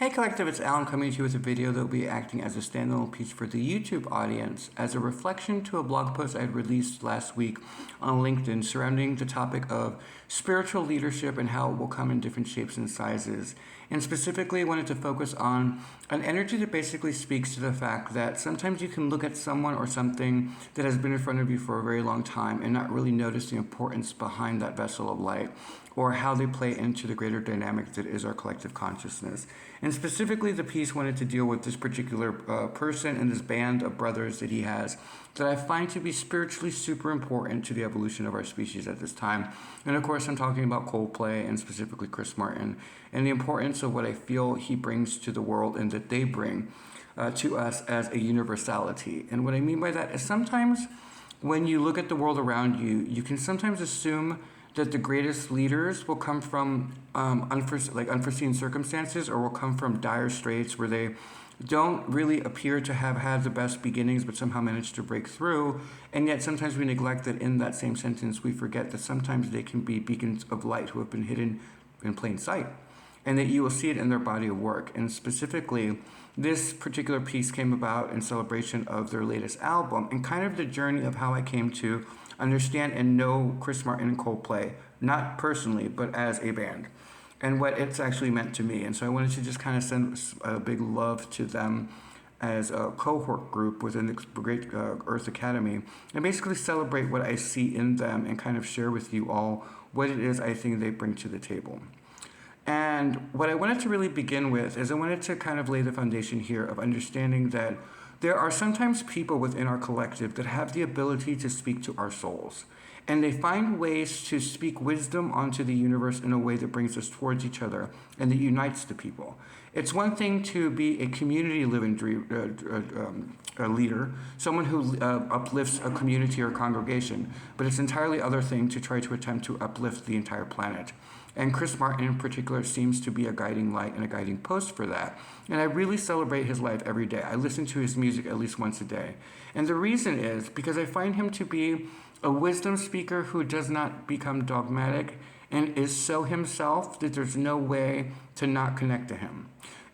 Hey Collective, it's Alan coming to you with a video that will be acting as a standalone piece for the YouTube audience as a reflection to a blog post I had released last week on LinkedIn surrounding the topic of spiritual leadership and how it will come in different shapes and sizes. And specifically, I wanted to focus on an energy that basically speaks to the fact that sometimes you can look at someone or something that has been in front of you for a very long time and not really notice the importance behind that vessel of light or how they play into the greater dynamic that is our collective consciousness. And specifically, the piece wanted to deal with this particular person and this band of brothers that he has that I find to be spiritually super important to the evolution of our species at this time. And of course, I'm talking about Coldplay and specifically Chris Martin and the importance of what I feel he brings to the world and that they bring to us as a universality. And what I mean by that is sometimes when you look at the world around you, you can sometimes assume that the greatest leaders will come from unforeseen circumstances or will come from dire straits where they don't really appear to have had the best beginnings but somehow managed to break through. And yet sometimes we neglect that in that same sentence we forget that sometimes they can be beacons of light who have been hidden in plain sight, and that you will see it in their body of work. And specifically, this particular piece came about in celebration of their latest album and kind of the journey of how I came to understand and know Chris Martin Coldplay, not personally, but as a band, and what it's actually meant to me. And so I wanted to just kind of send a big love to them as a cohort group within the Great Earth Academy and basically celebrate what I see in them and kind of share with you all what it is I think they bring to the table. And what I wanted to really begin with is I wanted to kind of lay the foundation here of understanding that there are sometimes people within our collective that have the ability to speak to our souls. And they find ways to speak wisdom onto the universe in a way that brings us towards each other and that unites the people. It's one thing to be a community living leader, someone who uplifts a community or congregation, but it's an entirely other thing to try to attempt to uplift the entire planet. And Chris Martin in particular seems to be a guiding light and a guiding post for that. And I really celebrate his life every day. I listen to his music at least once a day. And the reason is because I find him to be a wisdom speaker who does not become dogmatic and is so himself that there's no way to not connect to him.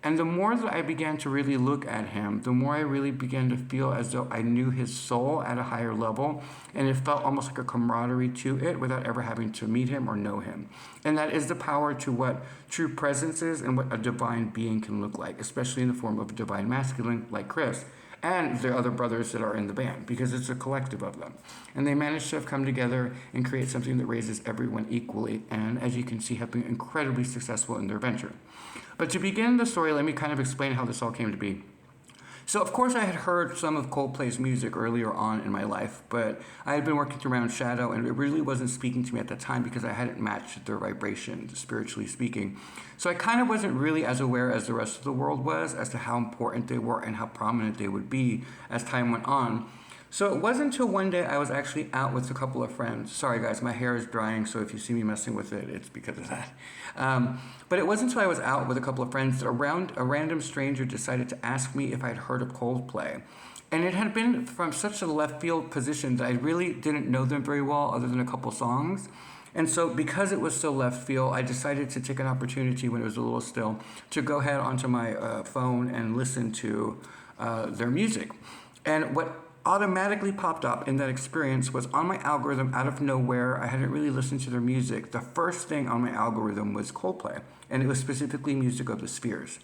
And the more that I began to really look at him, the more I really began to feel as though I knew his soul at a higher level, and it felt almost like a camaraderie to it without ever having to meet him or know him. And that is the power to what true presence is and what a divine being can look like, especially in the form of a divine masculine like Chris and the other brothers that are in the band, because it's a collective of them. And they managed to have come together and create something that raises everyone equally, and as you can see, have been incredibly successful in their venture. But to begin the story, let me kind of explain how this all came to be. So, of course, I had heard some of Coldplay's music earlier on in my life, but I had been working around shadow, and it really wasn't speaking to me at that time because I hadn't matched their vibration, spiritually speaking. So I kind of wasn't really as aware as the rest of the world was as to how important they were and how prominent they would be as time went on. So it wasn't until one day I was actually out with a couple of friends. Sorry guys, my hair is drying, so if you see me messing with it, it's because of that. But it wasn't until I was out with a couple of friends that a random stranger decided to ask me if I'd heard of Coldplay. And it had been from such a left field position that I really didn't know them very well other than a couple songs. And so because it was so left field, I decided to take an opportunity when it was a little still to go ahead onto my phone and listen to their music. And what automatically popped up in that experience was on my algorithm out of nowhere. I hadn't really listened to their music. The first thing on my algorithm was Coldplay, and it was specifically music of the spheres.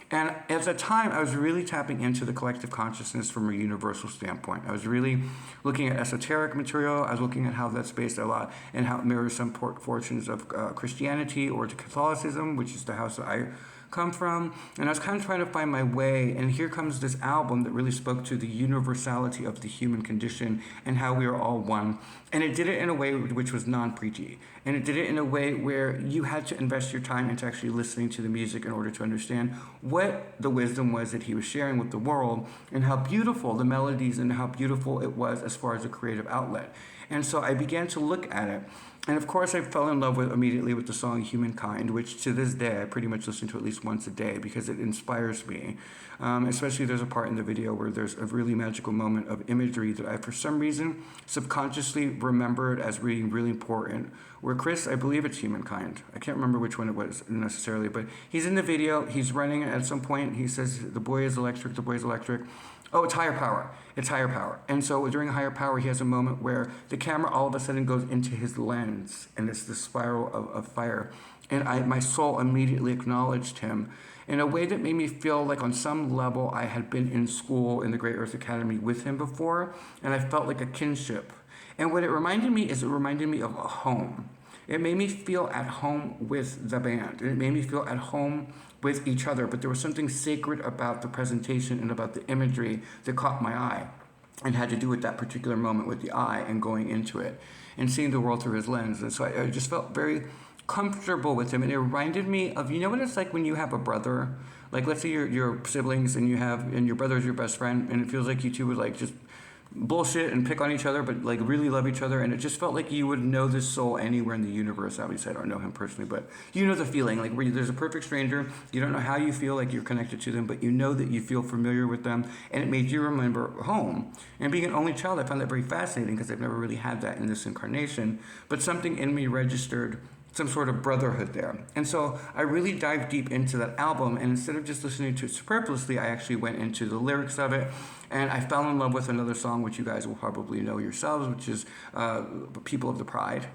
And at the time, I was really tapping into the collective consciousness from a universal standpoint. I was really looking at esoteric material. I was looking at how that's based a lot and how it mirrors some fortunes of Christianity or to Catholicism, which is the house that I come from. And I was kind of trying to find my way. And here comes this album that really spoke to the universality of the human condition and how we are all one. And it did it in a way which was non-preachy. And it did it in a way where you had to invest your time into actually listening to the music in order to understand what the wisdom was that he was sharing with the world and how beautiful the melodies and how beautiful it was as far as a creative outlet. And so I began to look at it. And of course, I fell in love immediately with the song "Humankind," which to this day I pretty much listen to at least once a day because it inspires me. Especially there's a part in the video where there's a really magical moment of imagery that I, for some reason, subconsciously remembered as being really important. Where Chris, I believe it's "Humankind." I can't remember which one it was necessarily, but he's in the video. He's running at some point. He says, "The boy is electric. The boy is electric." Oh, it's higher power. It's higher power. And so during higher power, he has a moment where the camera all of a sudden goes into his lens, and it's the spiral of fire. And my soul immediately acknowledged him in a way that made me feel like on some level I had been in school in the Great Earth Academy with him before, and I felt like a kinship. And what it reminded me is it reminded me of a home. It made me feel at home with the band. And it made me feel at home with each other. But there was something sacred about the presentation and about the imagery that caught my eye and had to do with that particular moment with the eye and going into it and seeing the world through his lens. And so I just felt very comfortable with him. And it reminded me of, you know what it's like when you have a brother? Like, let's say your siblings and your brother is your best friend, and it feels like you two would like just bullshit and pick on each other, but like really love each other. And it just felt like you would know this soul anywhere in the universe. Obviously, I don't know him personally, but you know the feeling, like where there's a perfect stranger. You don't know how you feel like you're connected to them, but you know that you feel familiar with them, and it made you remember home. And being an only child, I found that very fascinating because I've never really had that in this incarnation. But something in me registered some sort of brotherhood there. And so I really dived deep into that album, and instead of just listening to it superfluously, I actually went into the lyrics of it, and I fell in love with another song, which you guys will probably know yourselves, which is People of the Pride.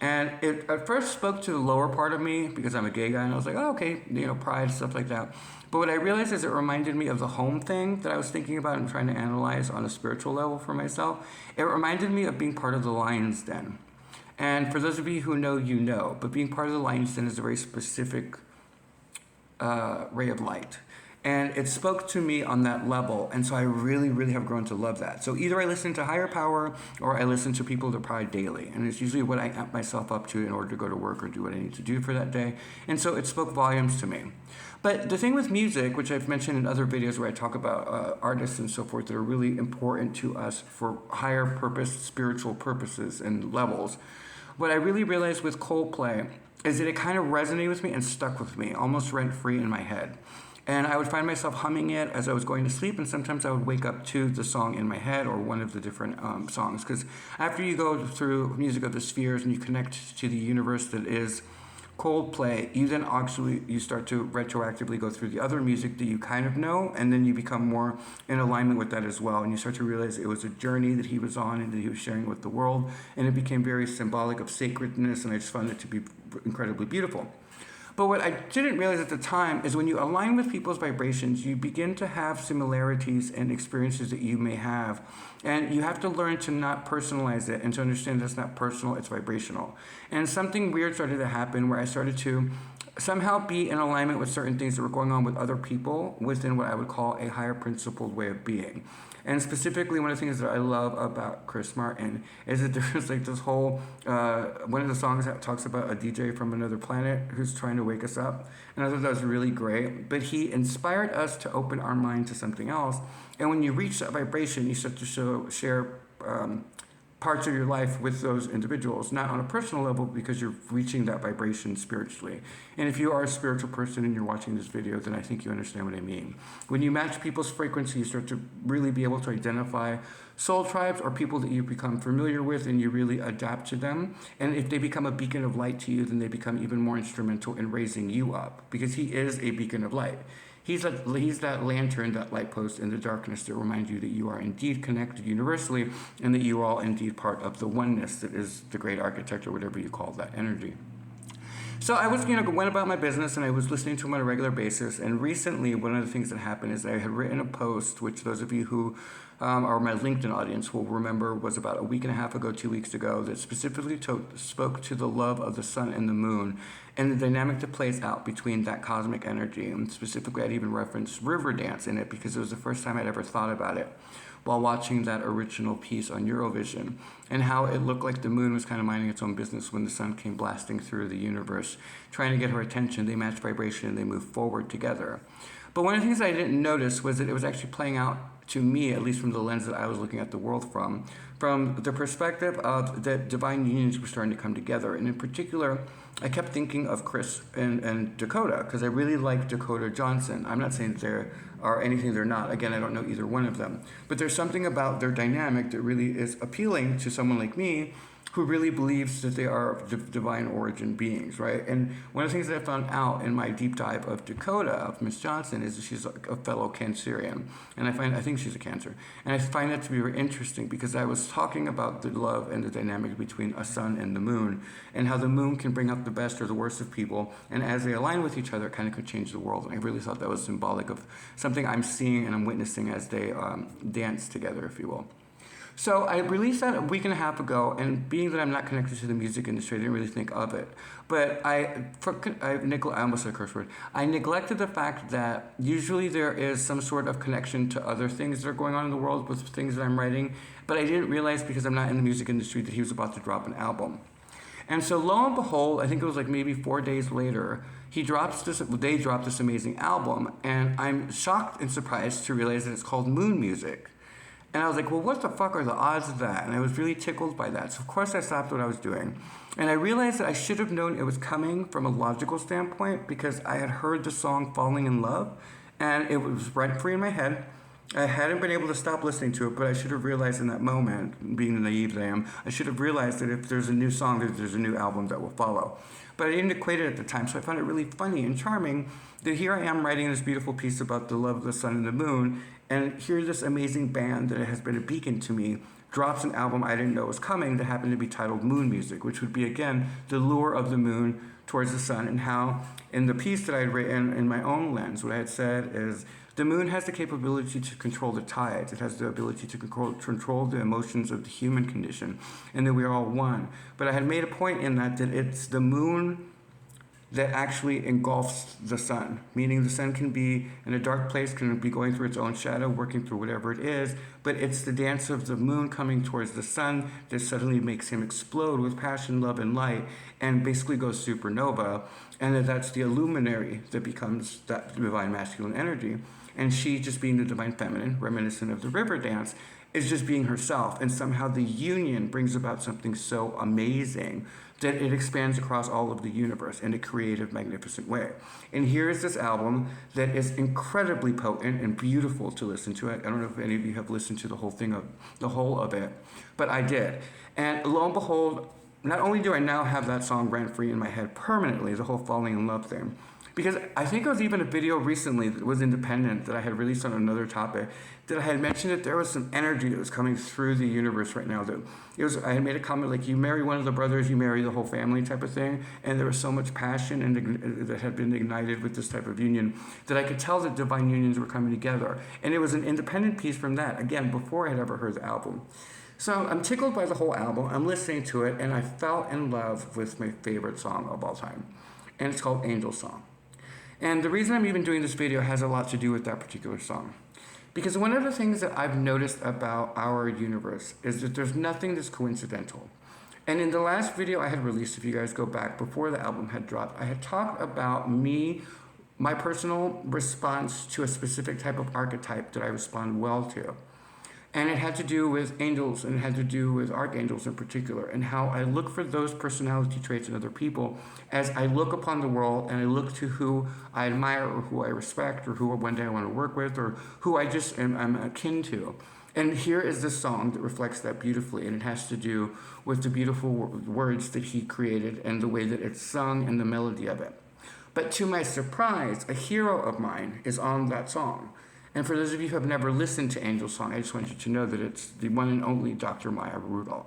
And it at first spoke to the lower part of me because I'm a gay guy, and I was like, oh, okay, pride, stuff like that. But what I realized is it reminded me of the home thing that I was thinking about and trying to analyze on a spiritual level for myself. It reminded me of being part of the Lion's Den. And for those of you who know, you know, but being part of the Lion's Den is a very specific ray of light. And it spoke to me on that level, and so I really, really have grown to love that. So either I listen to Higher Power or I listen to People of the Pride daily, and it's usually what I amp myself up to in order to go to work or do what I need to do for that day. And so it spoke volumes to me. But the thing with music, which I've mentioned in other videos where I talk about artists and so forth that are really important to us for higher purpose, spiritual purposes and levels, what I really realized with Coldplay is that it kind of resonated with me and stuck with me, almost rent-free in my head. And I would find myself humming it as I was going to sleep, and sometimes I would wake up to the song in my head or one of the different songs. Because after you go through Music of the Spheres and you connect to the universe that is Coldplay, you then you start to retroactively go through the other music that you kind of know, and then you become more in alignment with that as well. And you start to realize it was a journey that he was on and that he was sharing with the world, and it became very symbolic of sacredness, and I just found it to be incredibly beautiful. But what I didn't realize at the time is when you align with people's vibrations, you begin to have similarities and experiences that you may have. And you have to learn to not personalize it and to understand that's not personal, it's vibrational. And something weird started to happen where I started to somehow be in alignment with certain things that were going on with other people within what I would call a higher principled way of being. And specifically, one of the things that I love about Chris Martin is that there's like this whole, one of the songs that talks about a DJ from another planet who's trying to wake us up. And I thought that was really great. But he inspired us to open our mind to something else. And when you reach that vibration, you start to share parts of your life with those individuals, not on a personal level because you're reaching that vibration spiritually. And if you are a spiritual person and you're watching this video, then I think you understand what I mean. When you match people's frequency, you start to really be able to identify soul tribes or people that you become familiar with, and you really adapt to them. And if they become a beacon of light to you, then they become even more instrumental in raising you up, because he is a beacon of light. He's that lantern, that light post in the darkness that reminds you that you are indeed connected universally and that you are all indeed part of the oneness that is the great architect, or whatever you call that energy. So I was, went about my business, and I was listening to him on a regular basis. And recently, one of the things that happened is I had written a post, which those of you who are my LinkedIn audience will remember was about a week and a half ago, 2 weeks ago, that specifically spoke to the love of the sun and the moon and the dynamic that plays out between that cosmic energy. And specifically, I'd even referenced Riverdance in it because it was the first time I'd ever thought about it while watching that original piece on Eurovision, and how it looked like the moon was kind of minding its own business when the sun came blasting through the universe, trying to get her attention. They match vibration and they move forward together. But one of the things that I didn't notice was that it was actually playing out to me, at least from the lens that I was looking at the world from the perspective of that divine unions were starting to come together. And in particular, I kept thinking of Chris and Dakota, because I really like Dakota Johnson. I'm not saying that they are anything they're not. Again, I don't know either one of them. But there's something about their dynamic that really is appealing to someone like me who really believes that they are divine origin beings, right? And one of the things that I found out in my deep dive of Dakota, of Miss Johnson, is that she's a fellow Cancerian. And I think she's a Cancer. And I find that to be very interesting because I was talking about the love and the dynamic between a sun and the moon, and how the moon can bring out the best or the worst of people, and as they align with each other, it kind of could change the world. And I really thought that was symbolic of something I'm seeing and I'm witnessing as they dance together, if you will. So I released that a week and a half ago, and being that I'm not connected to the music industry, I didn't really think of it. But I almost said a curse word. I neglected the fact that usually there is some sort of connection to other things that are going on in the world with things that I'm writing, but I didn't realize, because I'm not in the music industry, that he was about to drop an album. And so lo and behold, I think it was like maybe 4 days later, they dropped this amazing album, and I'm shocked and surprised to realize that it's called Moon Music. And I was like, well, what the fuck are the odds of that? And I was really tickled by that. So, of course, I stopped what I was doing. And I realized that I should have known it was coming from a logical standpoint, because I had heard the song Falling in Love, and it was rent-free in my head. I hadn't been able to stop listening to it, but I should have realized in that moment, being the naive that I am, I should have realized that if there's a new song, that there's a new album that will follow. But I didn't equate it at the time, so I found it really funny and charming that here I am writing this beautiful piece about the love of the sun and the moon, and here this amazing band that has been a beacon to me drops an album I didn't know was coming that happened to be titled Moon Music, which would be, again, the lure of the moon towards the sun, and how in the piece that I had written in my own lens, what I had said is, the moon has the capability to control the tides. It has the ability to control the emotions of the human condition, and that we are all one. But I had made a point in that it's the moon that actually engulfs the sun, meaning the sun can be in a dark place, can be going through its own shadow, working through whatever it is, but it's the dance of the moon coming towards the sun that suddenly makes him explode with passion, love, and light, and basically goes supernova, and that's the illuminary that becomes that divine masculine energy. And she, just being the divine feminine, reminiscent of the river dance, is just being herself. And somehow the union brings about something so amazing that it expands across all of the universe in a creative, magnificent way. And here is this album that is incredibly potent and beautiful to listen to. I don't know if any of you have listened to the whole of it, but I did. And lo and behold, not only do I now have that song rent-free in my head permanently, the whole falling in love thing, because I think it was even a video recently that was independent that I had released on another topic, that I had mentioned that there was some energy that was coming through the universe right now. I had made a comment like, you marry one of the brothers, you marry the whole family type of thing, and there was so much passion and that had been ignited with this type of union that I could tell that divine unions were coming together. And it was an independent piece from that, again, before I had ever heard the album. So I'm tickled by the whole album, I'm listening to it, and I fell in love with my favorite song of all time. And it's called Angel Song. And the reason I'm even doing this video has a lot to do with that particular song. Because one of the things that I've noticed about our universe is that there's nothing that's coincidental. And in the last video I had released, if you guys go back before the album had dropped, I had talked about my personal response to a specific type of archetype that I respond well to. And it had to do with angels, and it had to do with archangels in particular, and how I look for those personality traits in other people as I look upon the world and I look to who I admire or who I respect or who one day I want to work with or who I just am akin to. And here is this song that reflects that beautifully, and it has to do with the beautiful words that he created and the way that it's sung and the melody of it. But to my surprise, a hero of mine is on that song. And for those of you who have never listened to Angel Song, I just want you to know that it's the one and only Dr. Maya Angelou.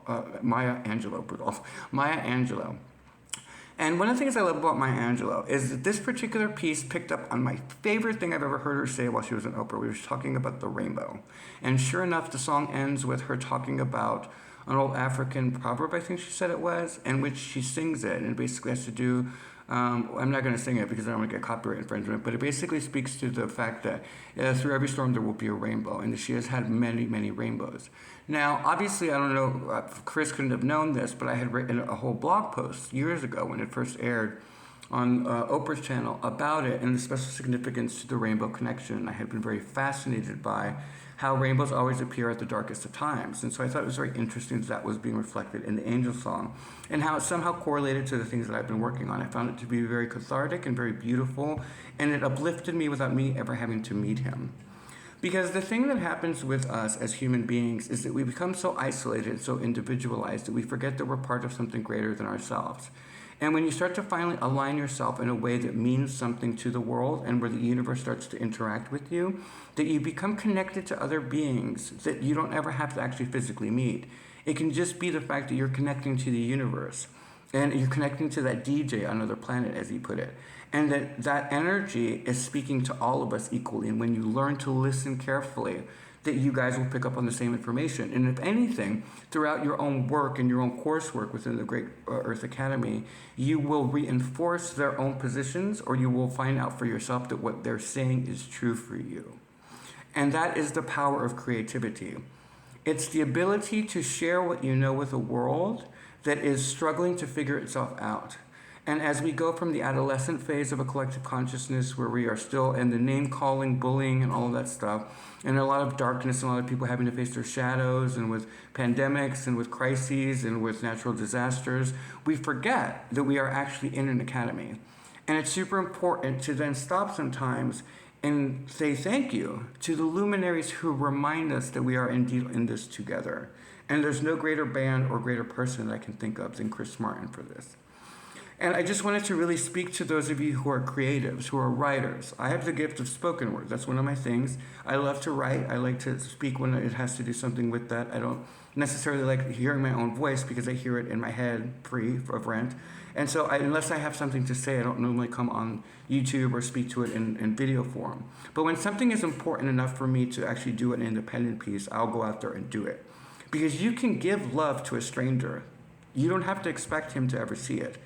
And one of the things I love about Maya Angelou is that this particular piece picked up on my favorite thing I've ever heard her say while she was in Oprah. We were talking about the rainbow. And sure enough, the song ends with her talking about an old African proverb, I think she said it was, in which she sings it. And it basically has to do, I'm not going to sing it because I don't want to get copyright infringement, but it basically speaks to the fact that through every storm there will be a rainbow, and that she has had many, many rainbows. Now, obviously, I don't know, Chris couldn't have known this, but I had written a whole blog post years ago when it first aired on Oprah's channel about it and the special significance to the rainbow connection. I had been very fascinated by how rainbows always appear at the darkest of times. And so I thought it was very interesting that was being reflected in the angel song and how it somehow correlated to the things that I've been working on. I found it to be very cathartic and very beautiful, and it uplifted me without me ever having to meet him. Because the thing that happens with us as human beings is that we become so isolated, so individualized, that we forget that we're part of something greater than ourselves. And when you start to finally align yourself in a way that means something to the world and where the universe starts to interact with you, that you become connected to other beings that you don't ever have to actually physically meet. It can just be the fact that you're connecting to the universe and you're connecting to that DJ on another planet, as he put it. And that energy is speaking to all of us equally. And when you learn to listen carefully, that you guys will pick up on the same information. And if anything, throughout your own work and your own coursework within the Great Earth Academy, you will reinforce their own positions, or you will find out for yourself that what they're saying is true for you. And that is the power of creativity. It's the ability to share what you know with a world that is struggling to figure itself out. And as we go from the adolescent phase of a collective consciousness where we are still in the name-calling, bullying, and all of that stuff, and a lot of darkness and a lot of people having to face their shadows, and with pandemics and with crises and with natural disasters, we forget that we are actually in an academy. And it's super important to then stop sometimes and say thank you to the luminaries who remind us that we are indeed in this together. And there's no greater band or greater person that I can think of than Chris Martin for this. And I just wanted to really speak to those of you who are creatives, who are writers. I have the gift of spoken word. That's one of my things. I love to write. I like to speak when it has to do something with that. I don't necessarily like hearing my own voice because I hear it in my head free of rent. And so unless I have something to say, I don't normally come on YouTube or speak to it in video form. But when something is important enough for me to actually do an independent piece, I'll go out there and do it. Because you can give love to a stranger. You don't have to expect him to ever see it.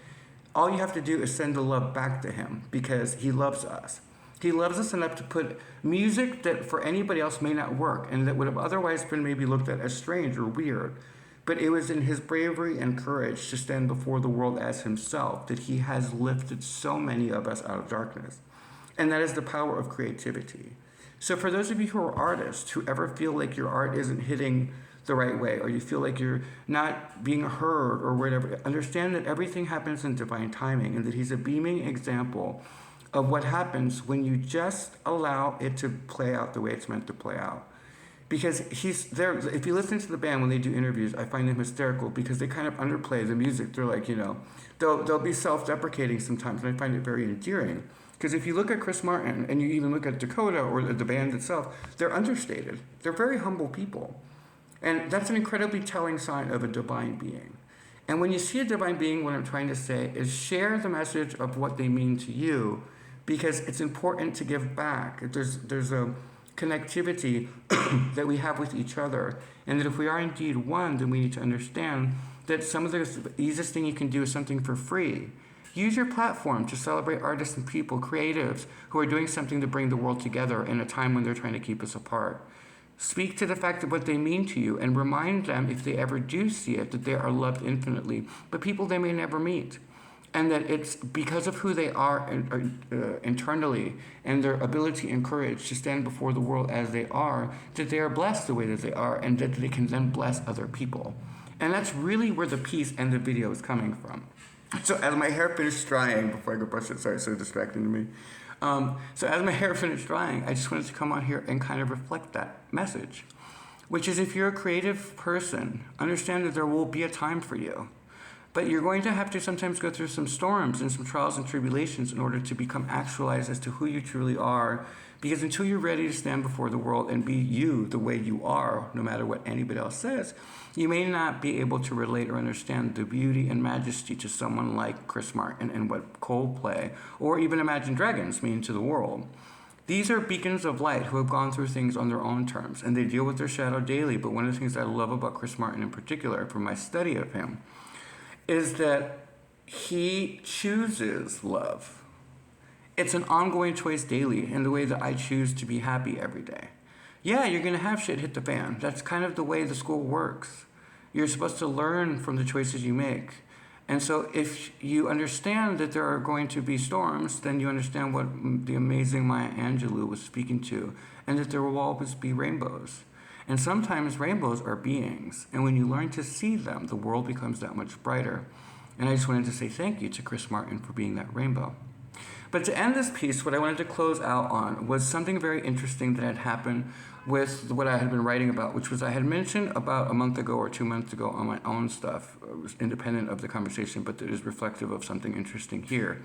All you have to do is send the love back to him because he loves us. He loves us enough to put music that for anybody else may not work and that would have otherwise been maybe looked at as strange or weird. But it was in his bravery and courage to stand before the world as himself that he has lifted so many of us out of darkness. And that is the power of creativity. So for those of you who are artists, who ever feel like your art isn't hitting the right way, or you feel like you're not being heard or whatever, understand that everything happens in divine timing and that he's a beaming example of what happens when you just allow it to play out the way it's meant to play out. Because he's there. If you listen to the band when they do interviews, I find them hysterical because they kind of underplay the music. They're like, they'll be self-deprecating sometimes, and I find it very endearing. Because if you look at Chris Martin and you even look at Dakota or the band itself, they're understated. They're very humble people. And that's an incredibly telling sign of a divine being. And when you see a divine being, what I'm trying to say is share the message of what they mean to you, because it's important to give back. There's a connectivity that we have with each other, and that if we are indeed one, then we need to understand that some of the easiest thing you can do is something for free. Use your platform to celebrate artists and people, creatives, who are doing something to bring the world together in a time when they're trying to keep us apart. Speak to the fact of what they mean to you and remind them, if they ever do see it, that they are loved infinitely, but people they may never meet. And that it's because of who they are internally and their ability and courage to stand before the world as they are, that they are blessed the way that they are, and that they can then bless other people. And that's really where the piece and the video is coming from. So as my hair finished drying, before I go brush it, sorry, it's so distracting to me. So as my hair finished drying, I just wanted to come on here and kind of reflect that message, which is, if you're a creative person, understand that there will be a time for you. But you're going to have to sometimes go through some storms and some trials and tribulations in order to become actualized as to who you truly are. Because until you're ready to stand before the world and be you the way you are, no matter what anybody else says, you may not be able to relate or understand the beauty and majesty to someone like Chris Martin and what Coldplay or even Imagine Dragons mean to the world. These are beacons of light who have gone through things on their own terms, and they deal with their shadow daily. But one of the things I love about Chris Martin in particular, from my study of him, is that he chooses love. It's an ongoing choice daily in the way that I choose to be happy every day. Yeah, you're going to have shit hit the fan. That's kind of the way the school works. You're supposed to learn from the choices you make. And so if you understand that there are going to be storms, then you understand what the amazing Maya Angelou was speaking to, and that there will always be rainbows. And sometimes rainbows are beings, and when you learn to see them, the world becomes that much brighter. And I just wanted to say thank you to Chris Martin for being that rainbow. But to end this piece, what I wanted to close out on was something very interesting that had happened with what I had been writing about, which was I had mentioned about a month ago or 2 months ago on my own stuff. It was independent of the conversation, but it is reflective of something interesting here,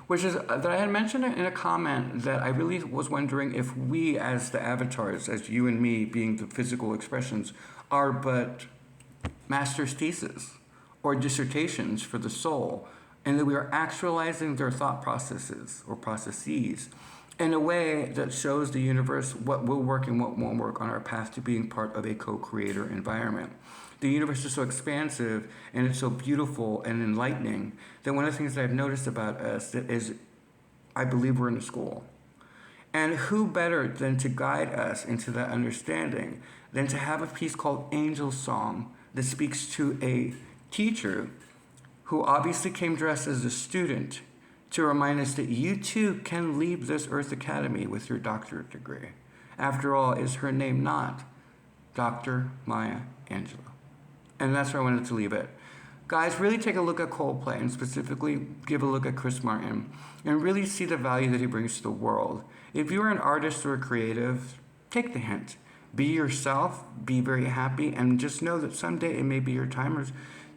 which is that I had mentioned in a comment that I really was wondering if we as the avatars, as you and me being the physical expressions, are but master's theses or dissertations for the soul, and that we are actualizing their thought processes or processes in a way that shows the universe what will work and what won't work on our path to being part of a co-creator environment. The universe is so expansive and it's so beautiful and enlightening that one of the things that I've noticed about us is I believe we're in a school. And who better than to guide us into that understanding than to have a piece called Angel Song that speaks to a teacher who obviously came dressed as a student to remind us that you too can leave this Earth Academy with your doctorate degree. After all, is her name not Dr. Maya Angelou? And that's where I wanted to leave it. Guys, really take a look at Coldplay and specifically give a look at Chris Martin and really see the value that he brings to the world. If you're an artist or a creative, take the hint. Be yourself, be very happy, and just know that someday it may be your time.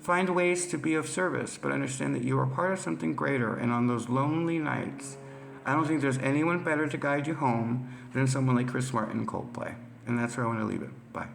Find ways to be of service, but understand that you are part of something greater. And on those lonely nights, I don't think there's anyone better to guide you home than someone like Chris Martin Coldplay. And that's where I want to leave it. Bye.